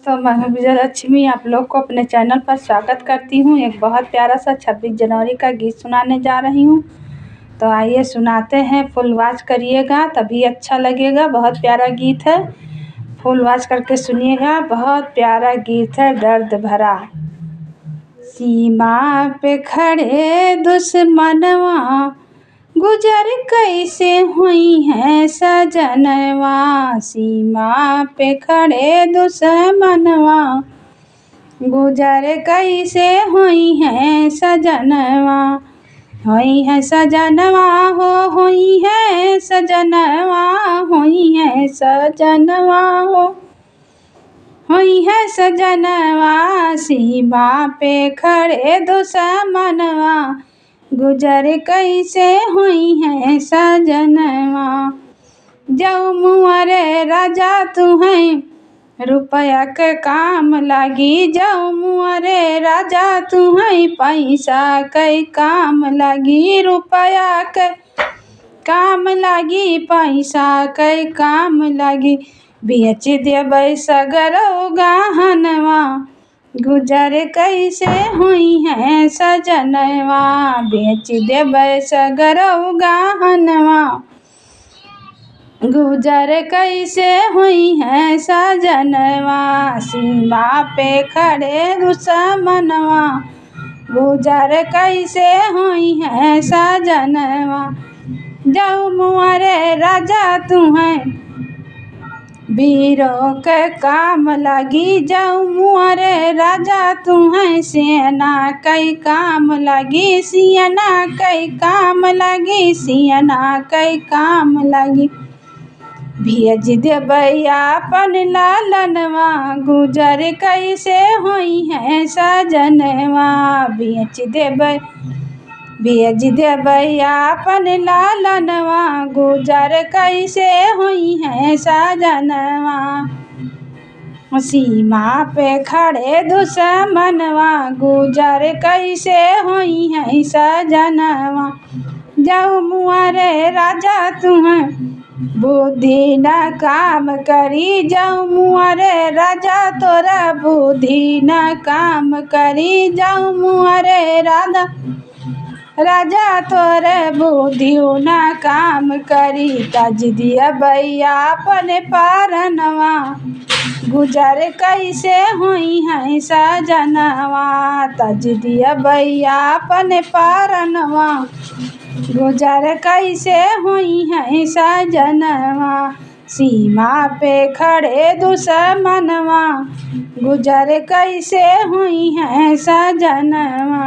तो मैं विजयलक्ष्मी आप लोग को अपने चैनल पर स्वागत करती हूँ। एक बहुत प्यारा सा 26 जनवरी का गीत सुनाने जा रही हूँ। तो आइए सुनाते हैं। फुल वॉच करिएगा तभी अच्छा लगेगा। बहुत प्यारा गीत है, फुल वॉच करके सुनिएगा। बहुत प्यारा गीत है, दर्द भरा। सीमा पे खड़े दुश्मनवा गुजर कैसे हुई है सजनवा। सीमा पे खड़े दुश्मनवा गुजर कैसे हुई है सजनवा। हुई है सजनवा हो, हुई है सजनवा, हुई है सजनवा हो, हुई है सजनवा। सीमा पे खड़े दुश्मनवा गुजर कैसे हुई है सजनवा। जाऊ मुअरे राजा तुम्हें रुपया के काम लागी। जाऊ मुअरे राजा तुम्हें पैसा के काम लागी। रुपया के काम लागी, पैसा के काम लागी। बेच देबै सगरो गहनवा गुजर कैसे हुई है सजनवा। बेच देबै सगरो गहनवा गुजर कैसे हुई है सजनवा। सीमा पे खड़े दुश्मनवा गुजर कैसे हुई है सजनवा। जाऊ मुअरे राजा तुम्हें वीरों के काम लगी। जाऊ मुअरे राजा तुम्हें सेना के काम लगी। सेना के काम लगी, सेना के काम लगी। भेज देबै अपन लालनवा गुजर कैसे हुई है सजनवा। भेज देबै अपन लालनवा गुजर कैसे हुई है सजनवा। सीमा पे खड़े दुश्मनवा गुजर कैसे हुई है सजनवा। जाऊ मुअरे राजा तुम्हें बुद्धि न काम करी। जाऊ मुअरे राजा तोरा बुद्धि न काम करी। जाऊ मुअरे राजा तोरे बुद्धि न काम करी। तज देबै अपन परनवा गुजर कैसे हुई है सजनवा। तज देबै अपन परनवा गुजर कैसे हुई है सजनवा। सीमा पे खड़े दुश्मनवा गुजर कैसे हुई है सजनवा।